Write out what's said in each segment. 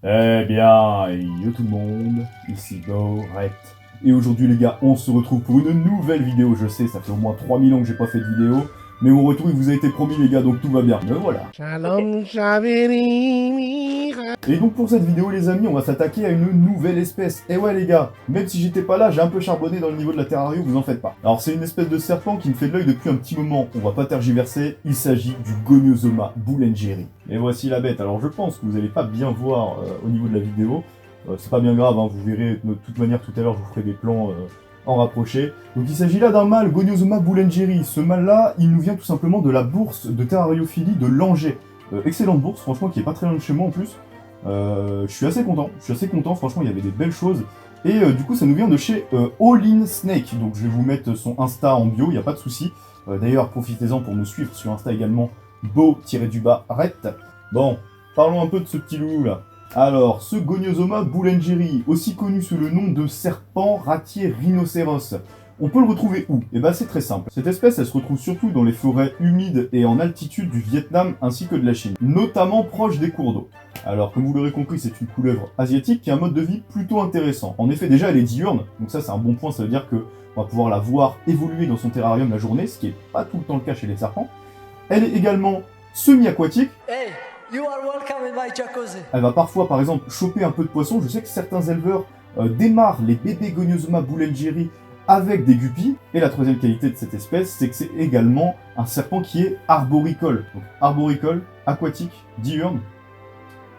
Eh bien, yo tout le monde, ici Goret. Et aujourd'hui les gars, on se retrouve pour une nouvelle vidéo. Je sais, ça fait au moins 3000 ans que j'ai pas fait de vidéo. Mais au retour, il vous a été promis les gars, donc tout va bien. Me voilà. Shalom Shaverini. Et donc pour cette vidéo les amis, on va s'attaquer à une nouvelle espèce. Et ouais les gars, même si j'étais pas là, j'ai un peu charbonné dans le niveau de la Terrario, vous en faites pas. Alors c'est une espèce de serpent qui me fait de l'œil depuis un petit moment. On va pas tergiverser, il s'agit du Goniosoma boulengeri. Et voici la bête. Alors je pense que vous allez pas bien voir au niveau de la vidéo. C'est pas bien grave, hein, vous verrez de toute manière tout à l'heure, je vous ferai des plans en rapproché. Donc il s'agit là d'un mâle Goniosoma boulengeri. Ce mâle-là, il nous vient tout simplement de la bourse de terrariophilie de Langeais. Excellente bourse, franchement, qui est pas très loin de chez moi en plus. Je suis assez content, franchement, il y avait des belles choses. Et du coup, ça nous vient de chez All In Snake. Donc je vais vous mettre son Insta en bio, il n'y a pas de souci. D'ailleurs, profitez-en pour nous suivre sur Insta également, beau-ret. Bon, parlons un peu de ce petit loulou là. Alors, ce Goniosoma boulengeri, aussi connu sous le nom de serpent ratier rhinocéros, on peut le retrouver où? Eh ben c'est très simple. Cette espèce, elle se retrouve surtout dans les forêts humides et en altitude du Vietnam ainsi que de la Chine, notamment proche des cours d'eau. Alors, comme vous l'aurez compris, c'est une couleuvre asiatique qui a un mode de vie plutôt intéressant. En effet, déjà, elle est diurne, donc ça c'est un bon point, ça veut dire que on va pouvoir la voir évoluer dans son terrarium la journée, ce qui n'est pas tout le temps le cas chez les serpents. Elle est également semi-aquatique. Hey, you are welcome in my jacuzzi. Elle va parfois, par exemple, choper un peu de poisson. Je sais que certains éleveurs démarrent les bébés Goniosoma boulengeri avec des guppies. Et la troisième qualité de cette espèce, c'est que c'est également un serpent qui est arboricole. Donc arboricole, aquatique, diurne.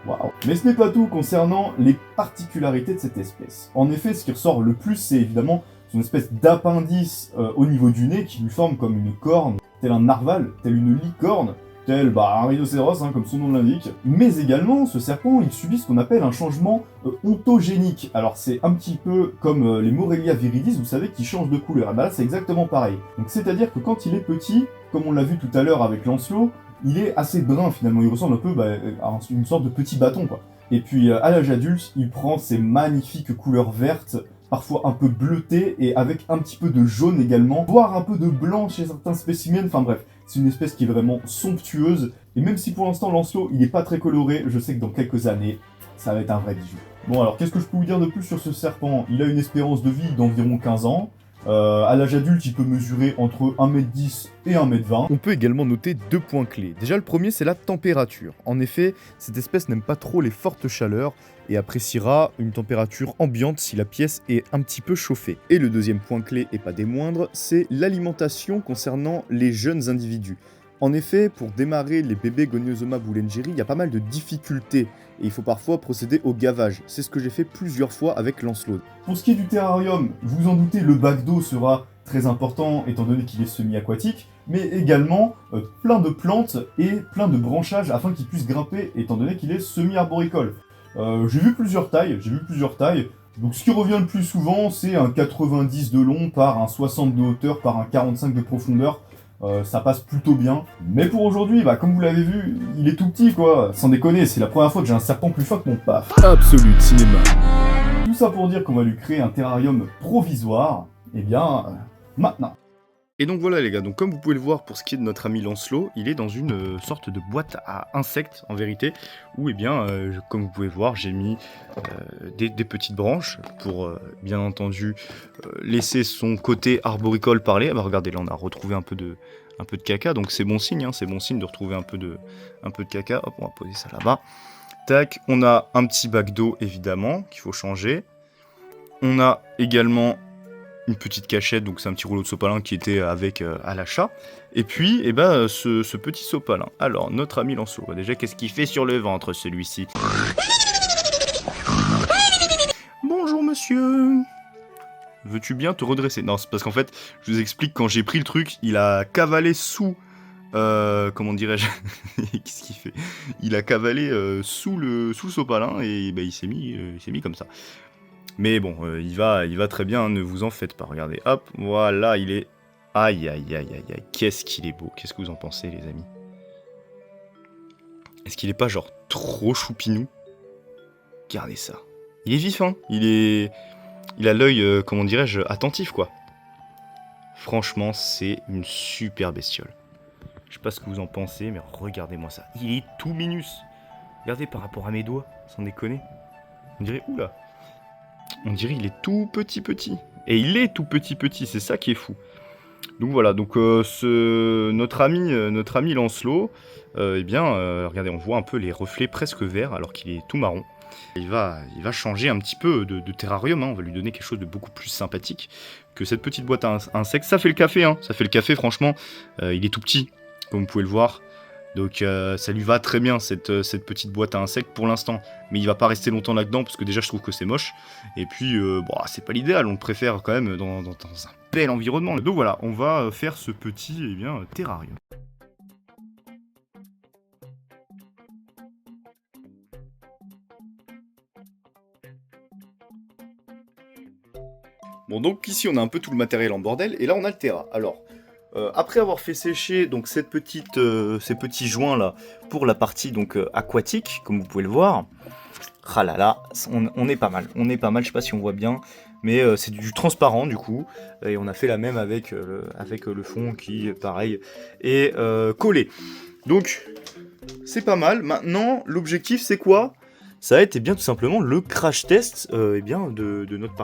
Waouh. Mais ce n'est pas tout concernant les particularités de cette espèce. En effet, ce qui ressort le plus, c'est évidemment son espèce d'appendice au niveau du nez qui lui forme comme une corne, tel un narval, tel une licorne, tel un rhinocéros, comme son nom l'indique. Mais également, ce serpent, il subit ce qu'on appelle un changement ontogénique. Alors c'est un petit peu comme les Morelia viridis, vous savez, qui changent de couleur. Et ben là, c'est exactement pareil. Donc c'est-à-dire que quand il est petit, comme on l'a vu tout à l'heure avec Lancelot, il est assez brun finalement, il ressemble un peu à une sorte de petit bâton quoi. Et puis à l'âge adulte, il prend ces magnifiques couleurs vertes, parfois un peu bleutées et avec un petit peu de jaune également, voire un peu de blanc chez certains spécimens, enfin bref, c'est une espèce qui est vraiment somptueuse. Et même si pour l'instant Lancelot il n'est pas très coloré, je sais que dans quelques années, ça va être un vrai bijou. Bon alors qu'est-ce que je peux vous dire de plus sur ce serpent? Il a une espérance de vie d'environ 15 ans. À l'âge adulte, il peut mesurer entre 1m10 et 1m20. On peut également noter deux points clés. Déjà, le premier, c'est la température. En effet, cette espèce n'aime pas trop les fortes chaleurs et appréciera une température ambiante si la pièce est un petit peu chauffée. Et le deuxième point clé, et pas des moindres, c'est l'alimentation concernant les jeunes individus. En effet, pour démarrer les bébés Goniosoma boulengeri, il y a pas mal de difficultés et il faut parfois procéder au gavage. C'est ce que j'ai fait plusieurs fois avec Lancelot. Pour ce qui est du terrarium, vous en doutez, le bac d'eau sera très important étant donné qu'il est semi-aquatique, mais également plein de plantes et plein de branchages afin qu'il puisse grimper étant donné qu'il est semi-arboricole. J'ai vu plusieurs tailles, donc ce qui revient le plus souvent, c'est un 90 de long par un 60 de hauteur par un 45 de profondeur. Ça passe plutôt bien. Mais pour aujourd'hui, comme vous l'avez vu, il est tout petit quoi. Sans déconner, c'est la première fois que j'ai un serpent plus fin que mon paf. Absolute cinéma. Tout ça pour dire qu'on va lui créer un terrarium provisoire. Eh bien, maintenant. Et donc voilà les gars, donc comme vous pouvez le voir pour ce qui est de notre ami Lancelot, il est dans une sorte de boîte à insectes en vérité, où comme vous pouvez voir, j'ai mis des petites branches pour bien entendu laisser son côté arboricole parler. Ah bah regardez, là on a retrouvé un peu de caca, donc c'est bon signe, c'est bon signe de retrouver un peu de caca. Hop, on va poser ça là-bas. Tac, on a un petit bac d'eau évidemment qu'il faut changer. On a également une petite cachette, donc c'est un petit rouleau de sopalin qui était avec à l'achat. Et puis, ce petit sopalin. Alors, notre ami Lancelot, déjà, qu'est-ce qu'il fait sur le ventre, celui-ci? Bonjour, monsieur. Veux-tu bien te redresser? Non, c'est parce qu'en fait, je vous explique, quand j'ai pris le truc, il a cavalé sous... comment dirais-je? Qu'est-ce qu'il fait? Il a cavalé sous le sopalin et il s'est mis comme ça. Mais bon, il va très bien, ne vous en faites pas. Regardez, hop, voilà, il est... Aïe, aïe, aïe, aïe, aïe, qu'est-ce qu'il est beau. Qu'est-ce que vous en pensez, les amis? Est-ce qu'il est pas, genre, trop choupinou? Regardez ça. Il est vif, hein. Il a l'œil, comment dirais-je, attentif, quoi. Franchement, c'est une super bestiole. Je sais pas ce que vous en pensez, mais regardez-moi ça. Il est tout minus. Regardez par rapport à mes doigts, sans déconner. On dirait, oula, on dirait il est tout petit. Et il est tout petit, c'est ça qui est fou. Donc voilà, donc notre ami Lancelot, regardez, on voit un peu les reflets presque verts alors qu'il est tout marron. Il va changer un petit peu de terrarium, hein. On va lui donner quelque chose de beaucoup plus sympathique que cette petite boîte à insectes. Ça fait le café, hein. Ça fait le café, franchement. Il est tout petit, comme vous pouvez le voir. Donc ça lui va très bien, cette petite boîte à insectes pour l'instant. Mais il va pas rester longtemps là-dedans, parce que déjà je trouve que c'est moche. Et puis, c'est pas l'idéal, on le préfère quand même dans un bel environnement. Donc voilà, on va faire ce petit terrarium. Bon, donc ici on a un peu tout le matériel en bordel, et là on a le terra. Alors, après avoir fait sécher donc ces petits joints là pour la partie donc aquatique, comme vous pouvez le voir, ah là là, on est pas mal, je sais pas si on voit bien, mais c'est du transparent du coup, et on a fait la même avec le fond qui pareil est collé. Donc c'est pas mal. Maintenant l'objectif c'est quoi? Ça va être bien tout simplement le crash test de notre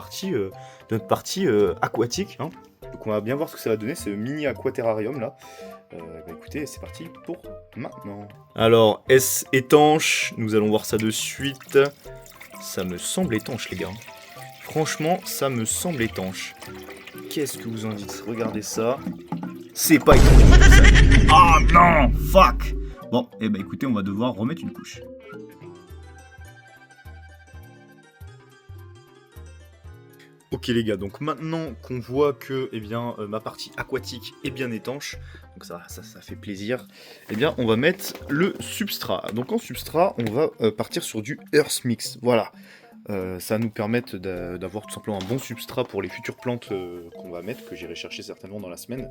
partie aquatique, hein. Donc on va bien voir ce que ça va donner, ce mini aquaterrarium là. Écoutez, c'est parti pour maintenant. Alors, est-ce étanche? Nous allons voir ça de suite. Ça me semble étanche les gars. Franchement, ça me semble étanche. Qu'est-ce que vous en dites? Regardez ça. C'est pas étanche du tout, ça. Ah non, fuck. Bon, écoutez, on va devoir remettre une couche. Ok les gars, donc maintenant qu'on voit que ma partie aquatique est bien étanche, donc ça fait plaisir, on va mettre le substrat. Donc en substrat, on va partir sur du Earth Mix, voilà. Ça va nous permettre d'avoir tout simplement un bon substrat pour les futures plantes qu'on va mettre, que j'irai chercher certainement dans la semaine.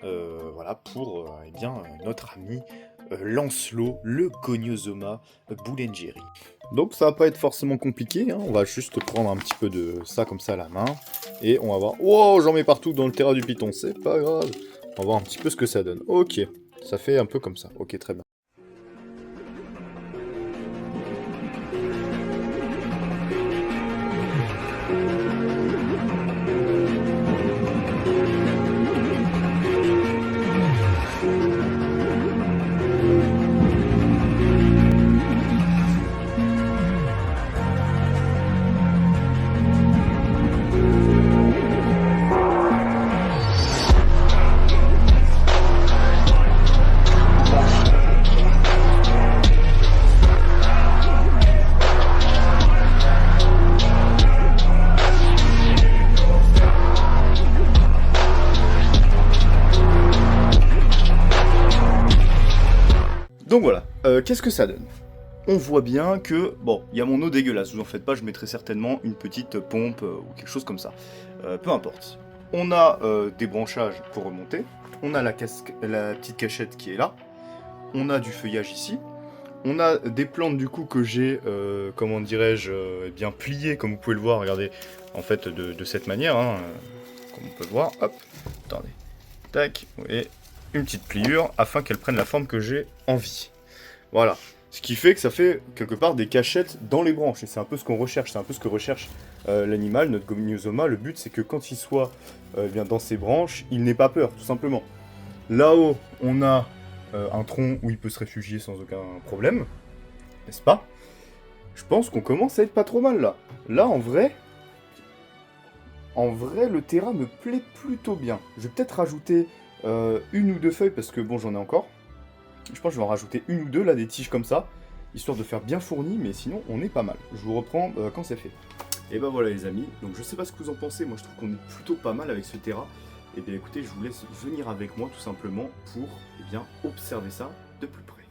Voilà, pour notre ami Lancelot, le Goniosoma Boulengeri. Donc ça va pas être forcément compliqué, hein. On va juste prendre un petit peu de ça comme ça à la main, et on va voir... Wow, j'en mets partout dans le terrain du python, c'est pas grave. On va voir un petit peu ce que ça donne. Ok, ça fait un peu comme ça, ok, très bien. Donc voilà, qu'est-ce que ça donne? On voit bien que, bon, il y a mon eau dégueulasse, vous en faites pas, je mettrai certainement une petite pompe ou quelque chose comme ça. Peu importe. On a des branchages pour remonter, on a la petite cachette qui est là, on a du feuillage ici, on a des plantes du coup que j'ai, comment dirais-je, bien pliées, comme vous pouvez le voir, regardez, en fait de cette manière, hein, comme on peut le voir, hop, attendez, tac, vous voyez, une petite pliure afin qu'elle prenne la forme que j'ai envie. Voilà. Ce qui fait que ça fait quelque part des cachettes dans les branches. Et c'est un peu ce qu'on recherche. C'est un peu ce que recherche l'animal, notre Goniosoma. Le but c'est que quand il soit dans ses branches, il n'ait pas peur, tout simplement. Là-haut, on a un tronc où il peut se réfugier sans aucun problème. N'est-ce pas? Je pense qu'on commence à être pas trop mal là. Là, en vrai, le terrain me plaît plutôt bien. Je vais peut-être rajouter... une ou deux feuilles, parce que bon, j'en ai encore. Je pense que je vais en rajouter une ou deux, là, des tiges comme ça, histoire de faire bien fourni, mais sinon, on est pas mal. Je vous reprends quand c'est fait. Et ben voilà les amis, donc je sais pas ce que vous en pensez, moi je trouve qu'on est plutôt pas mal avec ce terrain. Et bien écoutez, je vous laisse venir avec moi tout simplement pour observer ça de plus près.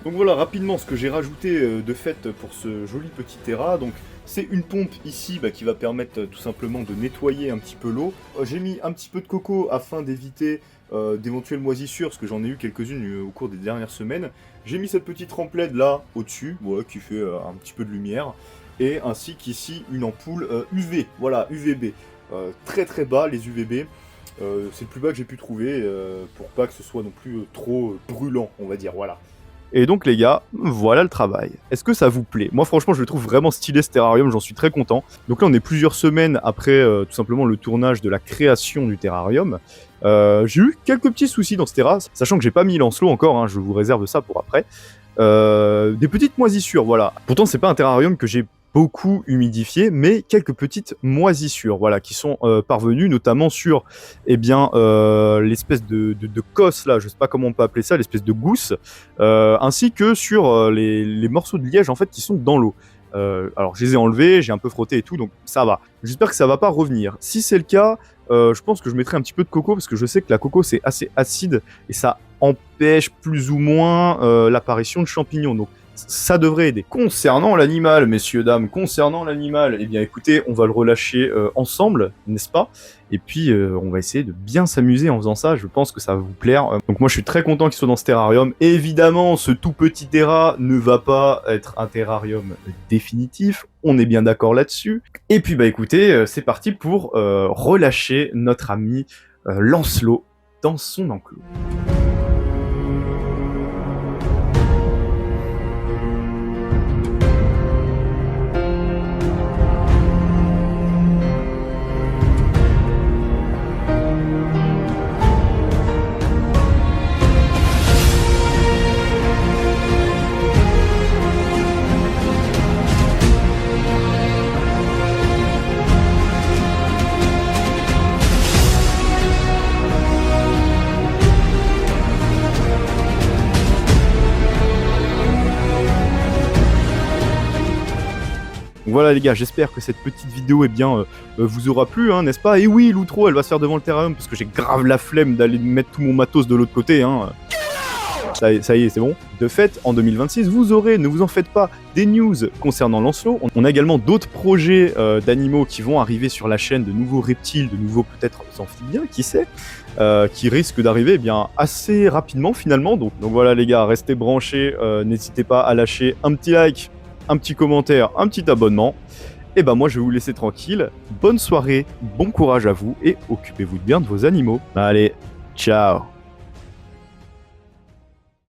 Donc voilà, rapidement, ce que j'ai rajouté de fait pour ce joli petit terra, donc c'est une pompe ici qui va permettre tout simplement de nettoyer un petit peu l'eau. J'ai mis un petit peu de coco afin d'éviter d'éventuelles moisissures, parce que j'en ai eu quelques-unes au cours des dernières semaines. J'ai mis cette petite rampe LED là, au-dessus, qui fait un petit peu de lumière, et ainsi qu'ici une ampoule UV, voilà, UVB. Très très bas les UVB, c'est le plus bas que j'ai pu trouver, pour pas que ce soit non plus trop brûlant, on va dire, voilà. Et donc les gars, voilà le travail. Est-ce que ça vous plaît? Moi franchement je le trouve vraiment stylé ce terrarium, j'en suis très content. Donc là on est plusieurs semaines après tout simplement le tournage de la création du terrarium. J'ai eu quelques petits soucis dans ce terrain, sachant que j'ai pas mis Lancelot encore, hein, je vous réserve ça pour après. Des petites moisissures, voilà. Pourtant c'est pas un terrarium que j'ai beaucoup humidifié, mais quelques petites moisissures, voilà, qui sont parvenues, notamment sur, l'espèce de cosse là, je sais pas comment on peut appeler ça, l'espèce de gousse, ainsi que sur les morceaux de liège en fait qui sont dans l'eau. Alors je les ai enlevés, j'ai un peu frotté et tout, donc ça va. J'espère que ça va pas revenir. Si c'est le cas, je pense que je mettrai un petit peu de coco, parce que je sais que la coco c'est assez acide et ça empêche plus ou moins l'apparition de champignons. Donc ça devrait aider. Concernant l'animal, messieurs, dames, concernant l'animal, eh bien écoutez, on va le relâcher ensemble, n'est-ce pas? Et puis on va essayer de bien s'amuser en faisant ça, je pense que ça va vous plaire. Donc moi je suis très content qu'il soit dans ce terrarium. Et évidemment, ce tout petit terra ne va pas être un terrarium définitif, on est bien d'accord là-dessus. Et puis écoutez, c'est parti pour relâcher notre ami Lancelot dans son enclos. Voilà les gars, j'espère que cette petite vidéo vous aura plu, hein, n'est-ce pas? Et oui, l'outro, elle va se faire devant le terrarium, parce que j'ai grave la flemme d'aller mettre tout mon matos de l'autre côté. Hein. Ça y est, c'est bon. De fait, en 2026, vous aurez, ne vous en faites pas, des news concernant Lancelot. On a également d'autres projets d'animaux qui vont arriver sur la chaîne, de nouveaux reptiles, de nouveaux peut-être amphibiens, qui sait, qui risquent d'arriver assez rapidement finalement. Donc voilà les gars, restez branchés, n'hésitez pas à lâcher un petit like, un petit commentaire, un petit abonnement. Et moi je vais vous laisser tranquille. Bonne soirée, bon courage à vous et occupez-vous bien de vos animaux. Allez, ciao.